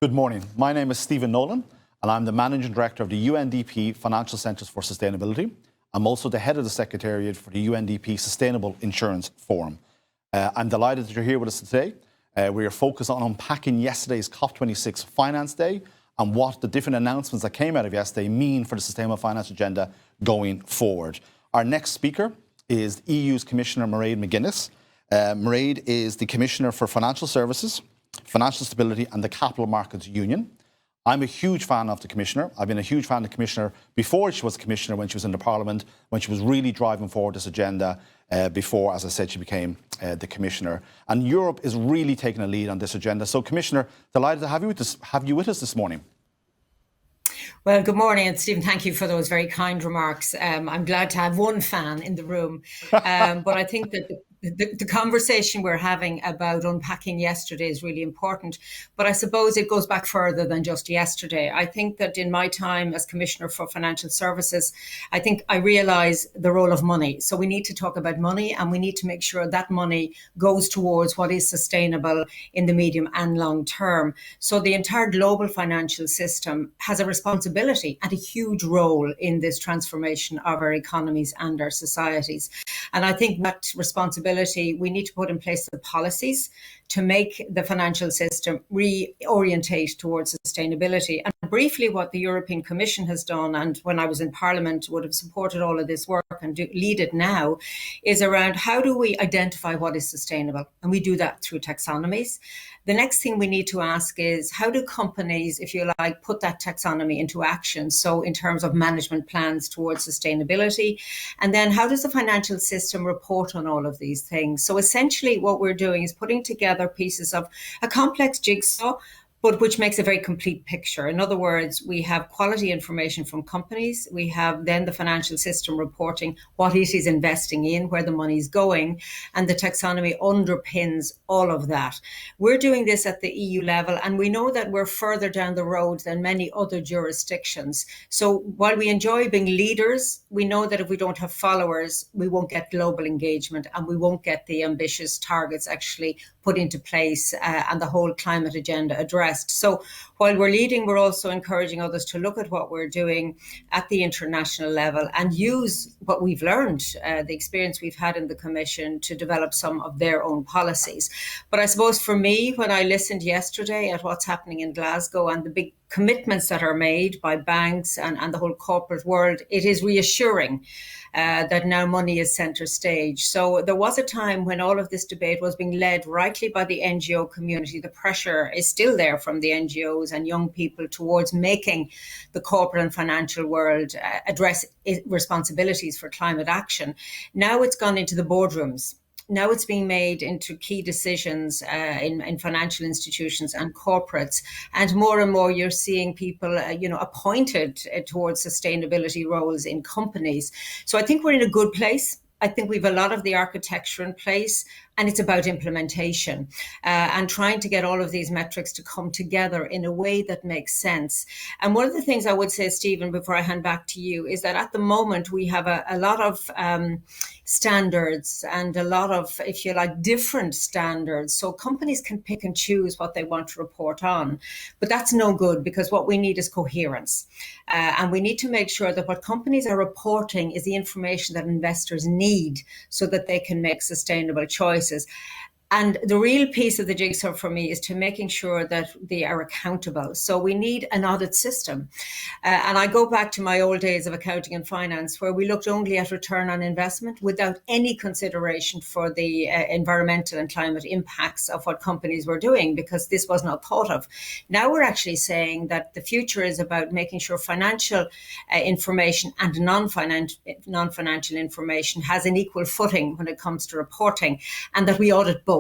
Good morning. My name is Stephen Nolan, and I'm the Managing Director of the UNDP Financial Centres for Sustainability. I'm also the head of the Secretariat for the UNDP Sustainable Insurance Forum. I'm delighted that you're here with us today. We are focused on unpacking yesterday's COP26 Finance Day and what the different announcements that came out of yesterday mean for the Sustainable Finance Agenda going forward. Our next speaker is the EU's Commissioner Mairead McGuinness. Mairead is the Commissioner for Financial Services, Financial Stability and the Capital Markets Union. I'm a huge fan of the Commissioner. I've been a huge fan of the Commissioner before she was Commissioner, when she was in the Parliament, when she was really driving forward this agenda before, as I said, she became the Commissioner. And Europe is really taking a lead on this agenda. So, Commissioner, delighted to have you with us this morning. Well, good morning, and Stephen, thank you for those very kind remarks. I'm glad to have one fan in the room, but I think that the conversation we're having about unpacking yesterday is really important, but I suppose it goes back further than just yesterday. I think that in my time as Commissioner for Financial Services, I think I realise the role of money. So we need to talk about money, and we need to make sure that money goes towards what is sustainable in the medium and long term. So the entire global financial system has a responsibility and a huge role in this transformation of our economies and our societies. And I think that responsibility, we need to put in place the policies to make the financial system reorientate towards sustainability. And briefly, what the European Commission has done, and when I was in Parliament would have supported all of this work and lead it now, is around how do we identify what is sustainable? And we do that through taxonomies. The next thing we need to ask is, how do companies, if you like, put that taxonomy into action? So in terms of management plans towards sustainability. And then how does the financial system report on all of these things? So essentially what we're doing is putting together pieces of a complex jigsaw, but which makes a very complete picture. In other words, we have quality information from companies. We have then the financial system reporting what it is investing in, where the money is going, and the taxonomy underpins all of that. We're doing this at the EU level, and we know that we're further down the road than many other jurisdictions. So while we enjoy being leaders, we know that if we don't have followers, we won't get global engagement, and we won't get the ambitious targets actually put into place and the whole climate agenda addressed. So while we're leading, we're also encouraging others to look at what we're doing at the international level and use what we've learned, the experience we've had in the Commission, to develop some of their own policies. But I suppose for me, when I listened yesterday at what's happening in Glasgow and the big commitments that are made by banks and the whole corporate world, it is reassuring that now money is centre stage. So there was a time when all of this debate was being led rightly by the NGO community. The pressure is still there from the NGOs and young people towards making the corporate and financial world address responsibilities for climate action. Now it's gone into the boardrooms. Now it's being made into key decisions in financial institutions and corporates. And more you're seeing people, appointed towards sustainability roles in companies. So I think we're in a good place. I think we've a lot of the architecture in place, and it's about implementation and trying to get all of these metrics to come together in a way that makes sense. And one of the things I would say, Stephen, before I hand back to you, is that at the moment we have a lot of standards and a lot of, if you like, different standards. So companies can pick and choose what they want to report on. But that's no good, because what we need is coherence. And we need to make sure that what companies are reporting is the information that investors need so that they can make sustainable choices. And the real piece of the jigsaw for me is to making sure that they are accountable. So we need an audit system. And I go back to my old days of accounting and finance, where we looked only at return on investment without any consideration for the environmental and climate impacts of what companies were doing, because this was not thought of. Now we're actually saying that the future is about making sure financial information and non-financial information has an equal footing when it comes to reporting, and that we audit both.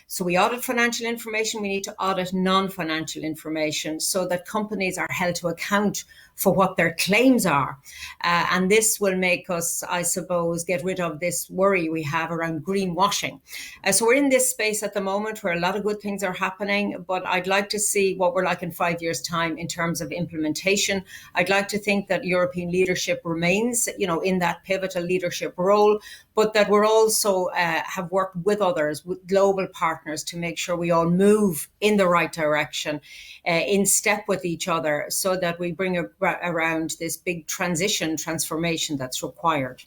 So we audit financial information, we need to audit non-financial information so that companies are held to account for what their claims are. And this will make us, I suppose, get rid of this worry we have around greenwashing. So we're in this space at the moment where a lot of good things are happening, but I'd like to see what we're like in 5 years' time in terms of implementation. I'd like to think that European leadership remains, in that pivotal leadership role, but that we're also have worked with others, with global partners, to make sure we all move in the right direction, in step with each other, so that we bring around this big transformation that's required.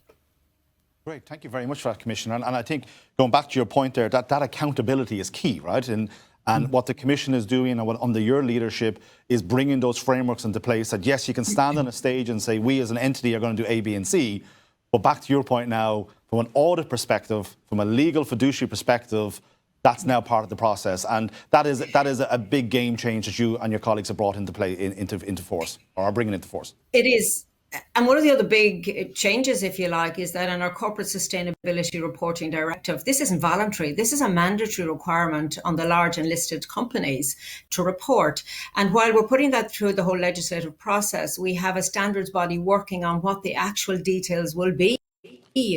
Great, thank you very much for that, Commissioner. And I think, going back to your point there, that accountability is key, right? And what the Commission is doing, and what under your leadership, is bringing those frameworks into place that, yes, you can stand on a stage and say, we as an entity are going to do A, B and C, but back to your point now, from an audit perspective, from a legal fiduciary perspective, that's now part of the process. And that is a big game change that you and your colleagues have brought into play, into force, or are bringing into force. It is. And one of the other big changes, if you like, is that in our Corporate Sustainability Reporting Directive, this isn't voluntary. This is a mandatory requirement on the large and listed companies to report. And while we're putting that through the whole legislative process, we have a standards body working on what the actual details will be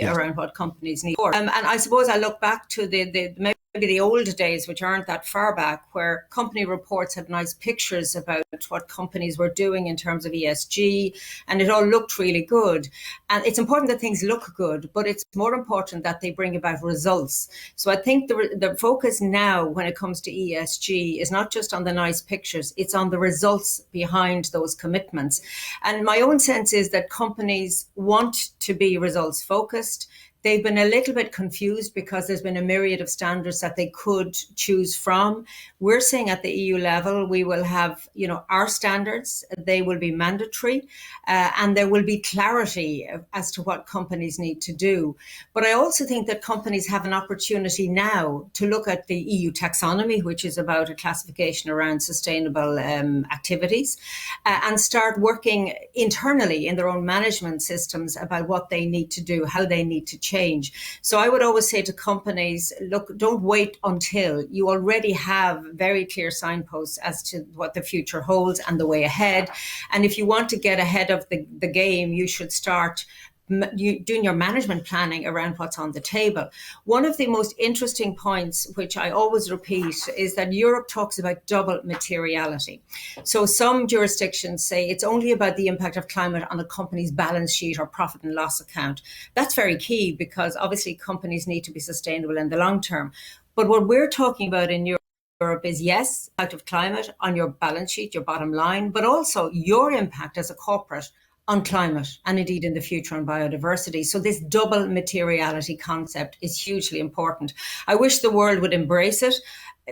around what companies need. And I suppose I look back to maybe the old days, which aren't that far back, where company reports had nice pictures about what companies were doing in terms of ESG, and it all looked really good. And it's important that things look good, but it's more important that they bring about results. So I think the focus now when it comes to ESG is not just on the nice pictures, it's on the results behind those commitments. And my own sense is that companies want to be results focused. They've been a little bit confused because there's been a myriad of standards that they could choose from. We're saying at the EU level, we will have, our standards, they will be mandatory, and there will be clarity as to what companies need to do. But I also think that companies have an opportunity now to look at the EU taxonomy, which is about a classification around sustainable activities, and start working internally in their own management systems about what they need to do, how they need to change. So I would always say to companies, look, don't wait until you already have very clear signposts as to what the future holds and the way ahead. And if you want to get ahead of the game, you should start doing your management planning around what's on the table. One of the most interesting points, which I always repeat, is that Europe talks about double materiality. So some jurisdictions say it's only about the impact of climate on a company's balance sheet or profit and loss account. That's very key, because obviously companies need to be sustainable in the long term. But what we're talking about in Europe is, yes, impact of climate on your balance sheet, your bottom line, but also your impact as a corporate on climate and indeed in the future on biodiversity. So this double materiality concept is hugely important. I wish the world would embrace it.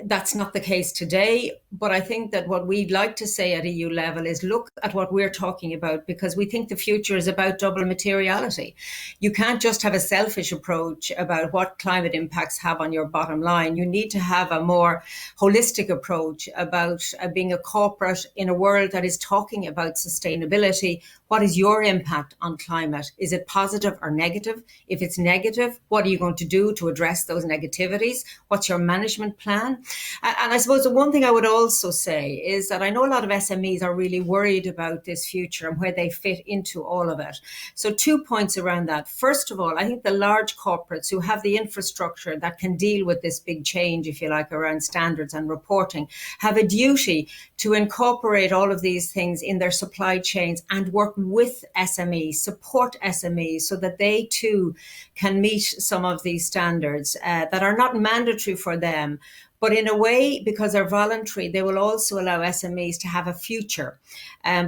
That's not the case today, but I think that what we'd like to say at EU level is look at what we're talking about, because we think the future is about double materiality. You can't just have a selfish approach about what climate impacts have on your bottom line. You need to have a more holistic approach about being a corporate in a world that is talking about sustainability. What is your impact on climate? Is it positive or negative? If it's negative, what are you going to do to address those negativities? What's your management plan? And I suppose the one thing I would also say is that I know a lot of SMEs are really worried about this future and where they fit into all of it. So 2 points around that. First of all, I think the large corporates who have the infrastructure that can deal with this big change, if you like, around standards and reporting, have a duty to incorporate all of these things in their supply chains and work with SMEs, support SMEs, so that they too can meet some of these standards that are not mandatory for them. But in a way, because they're voluntary, they will also allow SMEs to have a future,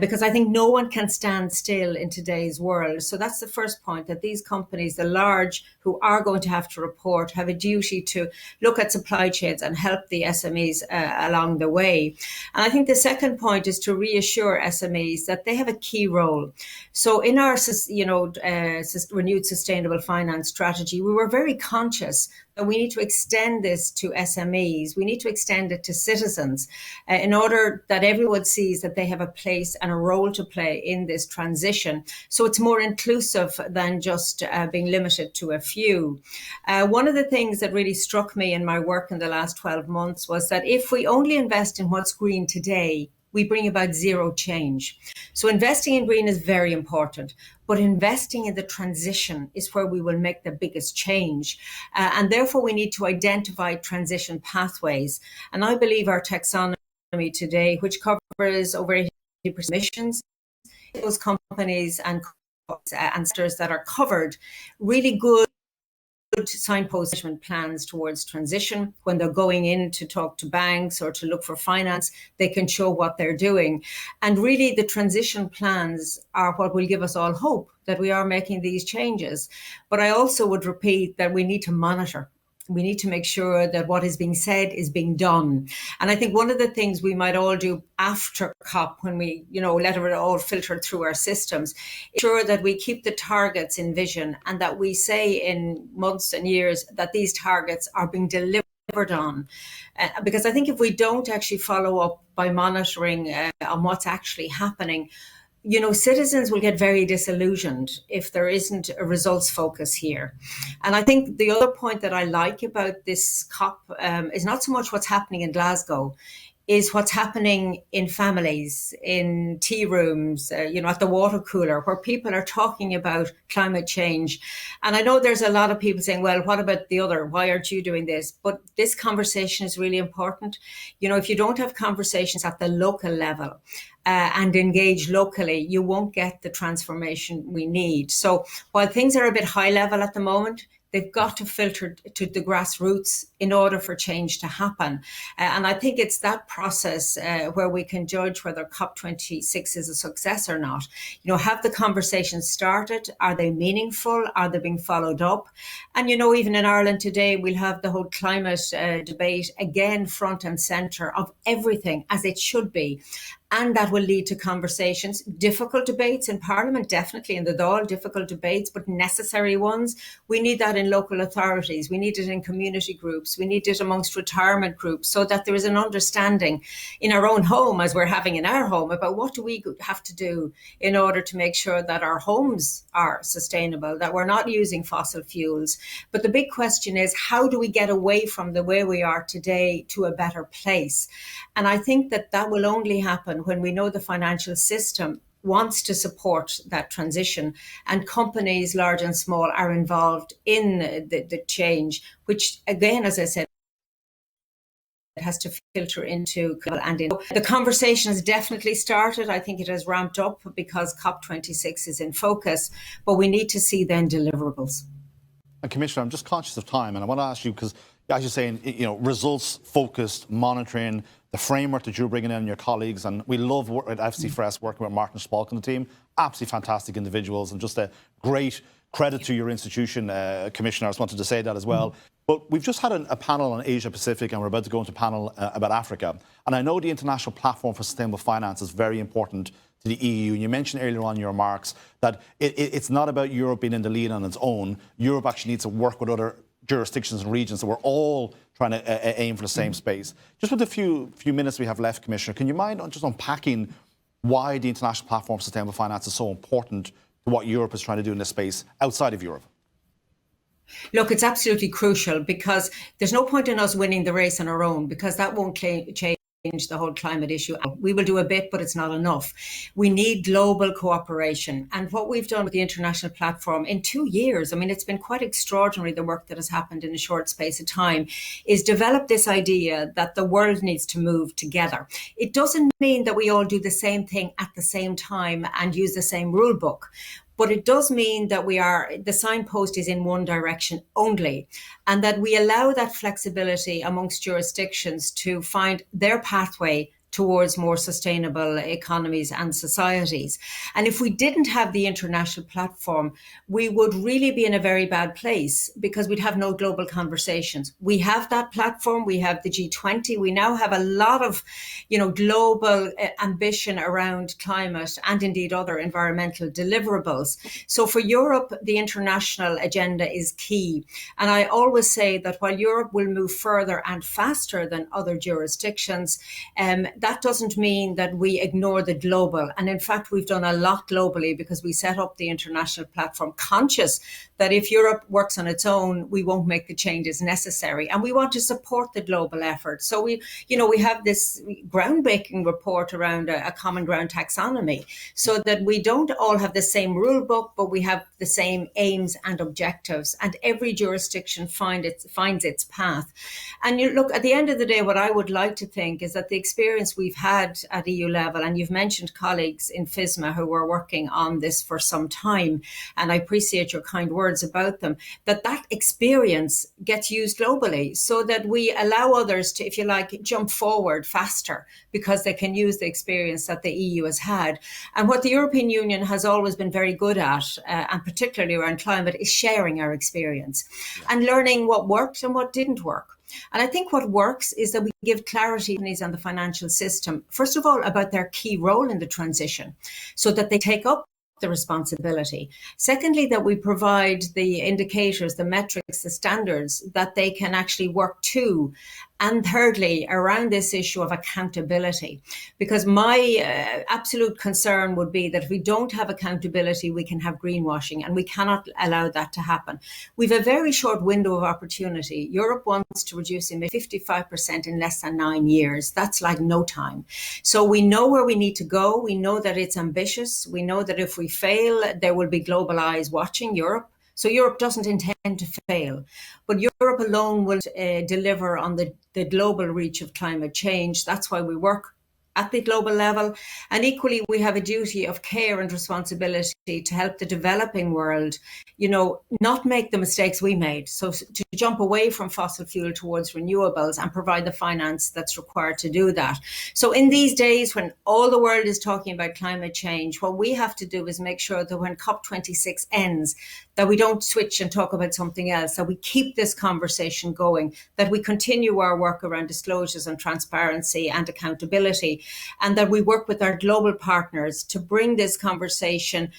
because I think no one can stand still in today's world. So that's the first point, that these companies, the large, who are going to have to report, have a duty to look at supply chains and help the SMEs along the way. And I think the second point is to reassure SMEs that they have a key role. So in our renewed sustainable finance strategy, we were very conscious that we need to extend this to SMEs. We need to extend it to citizens in order that everyone sees that they have a place and a role to play in this transition. So it's more inclusive than just being limited to a few. One of the things that really struck me in my work in the last 12 months was that if we only invest in what's green today, we bring about zero change. So investing in green is very important, but investing in the transition is where we will make the biggest change. And therefore, we need to identify transition pathways. And I believe our taxonomy today, which covers over 80% emissions, those companies and sectors that are covered, really good signpost management plans towards transition. When they're going in to talk to banks or to look for finance, they can show what they're doing. And really, the transition plans are what will give us all hope that we are making these changes. But I also would repeat that we need to monitor. We need to make sure that what is being said is being done. And I think one of the things we might all do after COP, when we, let it all filter through our systems, ensure that we keep the targets in vision and that we say in months and years that these targets are being delivered on. Because I think if we don't actually follow up by monitoring on what's actually happening, citizens will get very disillusioned if there isn't a results focus here. And I think the other point that I like about this COP is not so much what's happening in Glasgow, is what's happening in families, in tea rooms, at the water cooler, where people are talking about climate change. And I know there's a lot of people saying, well, what about the other? Why aren't you doing this? But this conversation is really important. If you don't have conversations at the local level and engage locally, you won't get the transformation we need. So while things are a bit high level at the moment, they've got to filter to the grassroots in order for change to happen. And I think it's that process where we can judge whether COP26 is a success or not. Have the conversations started? Are they meaningful? Are they being followed up? And, even in Ireland today, we'll have the whole climate debate again, front and centre of everything, as it should be. And that will lead to conversations, difficult debates in Parliament, definitely in the Dáil, difficult debates, but necessary ones. We need that in local authorities. We need it in community groups. We need it amongst retirement groups so that there is an understanding in our own home, as we're having in our home, about what do we have to do in order to make sure that our homes are sustainable, that we're not using fossil fuels. But the big question is, how do we get away from the way we are today to a better place? And I think that will only happen when we know the financial system wants to support that transition and companies, large and small, are involved in the change, which again, as I said, it has to filter into and in. The conversation has definitely started. I think it has ramped up because COP26 is in focus, but we need to see then deliverables. And Commissioner, I'm just conscious of time, and I want to ask you, because as you're saying, results-focused monitoring, the framework that you're bringing in and your colleagues, and we love at FC4S working with Martin Spalk and the team, absolutely fantastic individuals, and just a great credit to your institution, Commissioner. I just wanted to say that as well. But we've just had a panel on Asia Pacific, and we're about to go into a panel about Africa. And I know the International Platform for Sustainable Finance is very important to the EU. And you mentioned earlier on in your remarks that it's not about Europe being in the lead on its own. Europe actually needs to work with other jurisdictions and regions, so we're all trying to aim for the same space. Just with the few minutes we have left, Commissioner, can you mind just unpacking why the International Platform for Sustainable Finance is so important to what Europe is trying to do in this space outside of Europe? Look, it's absolutely crucial, because there's no point in us winning the race on our own, because that won't change the whole climate issue. We will do a bit, but it's not enough. We need global cooperation. And what we've done with the International Platform in 2 years, I mean, it's been quite extraordinary, the work that has happened in a short space of time, is develop this idea that the world needs to move together. It doesn't mean that we all do the same thing at the same time and use the same rule book. But it does mean that the signpost is in one direction only, and that we allow that flexibility amongst jurisdictions to find their pathway towards more sustainable economies and societies. And if we didn't have the international platform, we would really be in a very bad place, because we'd have no global conversations. We have that platform, we have the G20, we now have a lot of, global ambition around climate and indeed other environmental deliverables. So for Europe, the international agenda is key. And I always say that while Europe will move further and faster than other jurisdictions, that doesn't mean that we ignore the global. And in fact, we've done a lot globally, because we set up the international platform conscious that if Europe works on its own, we won't make the changes necessary. And we want to support the global effort. So we have this groundbreaking report around a common ground taxonomy, so that we don't all have the same rule book, but we have the same aims and objectives. And every jurisdiction finds its path. And look, at the end of the day, what I would like to think is that the experience experience we've had at EU level, and you've mentioned colleagues in FISMA who were working on this for some time, and I appreciate your kind words about them, that experience gets used globally so that we allow others to, if you like, jump forward faster because they can use the experience that the EU has had. And what the European Union has always been very good at, and particularly around climate, is sharing our experience and learning what worked and what didn't work. And I think what works is that we give clarity on the financial system, first of all, about their key role in the transition, so that they take up the responsibility. Secondly, that we provide the indicators, the metrics, the standards that they can actually work to. And thirdly, around this issue of accountability, because my absolute concern would be that if we don't have accountability, we can have greenwashing, and we cannot allow that to happen. We've a very short window of opportunity. Europe wants to reduce emissions 55% in less than 9 years. That's like no time. So we know where we need to go. We know that it's ambitious. We know that if we fail, there will be global eyes watching Europe. So Europe doesn't intend to fail, but Europe alone will deliver on the global reach of climate change. That's why we work at the global level. And equally, we have a duty of care and responsibility to help the developing world, not make the mistakes we made. So to jump away from fossil fuel towards renewables and provide the finance that's required to do that. So in these days when all the world is talking about climate change, what we have to do is make sure that when COP26 ends, that we don't switch and talk about something else, that we keep this conversation going, that we continue our work around disclosures and transparency and accountability, and that we work with our global partners to bring this conversation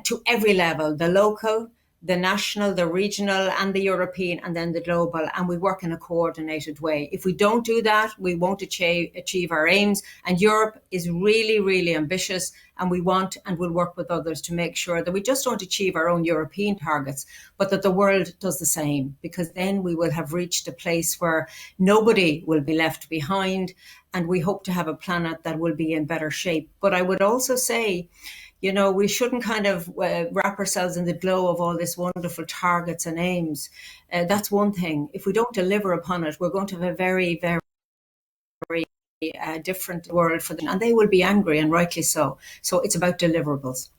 to every level, the local, the national, the regional, and the European, and then the global, and we work in a coordinated way. If we don't do that, we won't achieve our aims. And Europe is really, really ambitious, and we want and will work with others to make sure that we just don't achieve our own European targets, but that the world does the same, because then we will have reached a place where nobody will be left behind, and we hope to have a planet that will be in better shape. But I would also say, we shouldn't kind of wrap ourselves in the glow of all this wonderful targets and aims. That's one thing. If we don't deliver upon it, we're going to have a very, very different world for them, and they will be angry, and rightly so. So it's about deliverables.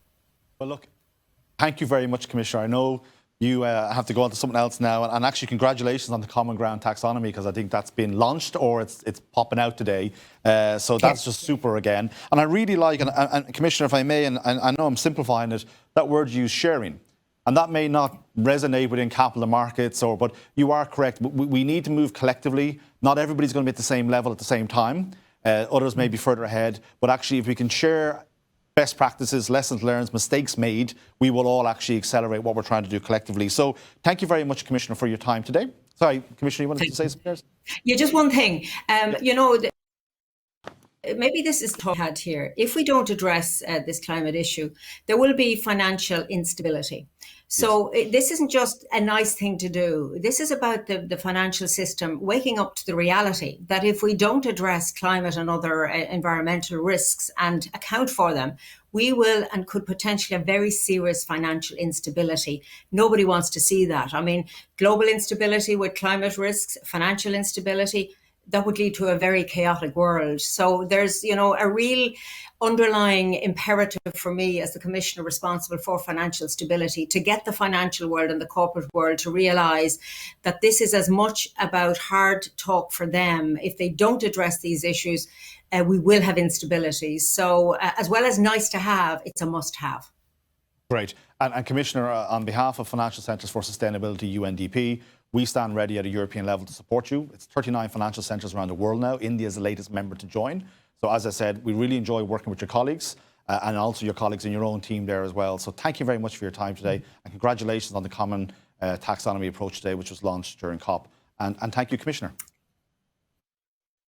Well, look, thank you very much, Commissioner. I know you have to go on to something else now, and actually congratulations on the Common Ground taxonomy, because I think that's been launched or it's popping out today. So that's just super again. And I really like, and Commissioner, if I may, and I know I'm simplifying it, that word you use, sharing. And that may not resonate within capital markets, but you are correct. We need to move collectively. Not everybody's going to be at the same level at the same time. Others may be further ahead. But actually, if we can share best practices, lessons learned, mistakes made, we will all actually accelerate what we're trying to do collectively. So thank you very much, Commissioner, for your time today. Sorry, Commissioner, you wanted to say something? Yeah, just one thing. Maybe this is the had here. If we don't address this climate issue, there will be financial instability. So this isn't just a nice thing to do. This is about the financial system waking up to the reality that if we don't address climate and other environmental risks and account for them, we will and could potentially have very serious financial instability. Nobody wants to see that. I mean, global instability with climate risks, financial instability, that would lead to a very chaotic world. So there's, a real underlying imperative for me as the Commissioner responsible for financial stability to get the financial world and the corporate world to realise that this is as much about hard talk for them. If they don't address these issues, we will have instability. So as well as nice to have, it's a must have. Great. And Commissioner, on behalf of Financial Centres for Sustainability, UNDP, we stand ready at a European level to support you. It's 39 financial centres around the world now. India is the latest member to join. So as I said, we really enjoy working with your colleagues and also your colleagues in your own team there as well. So thank you very much for your time today, and congratulations on the common taxonomy approach today, which was launched during COP. And thank you, Commissioner.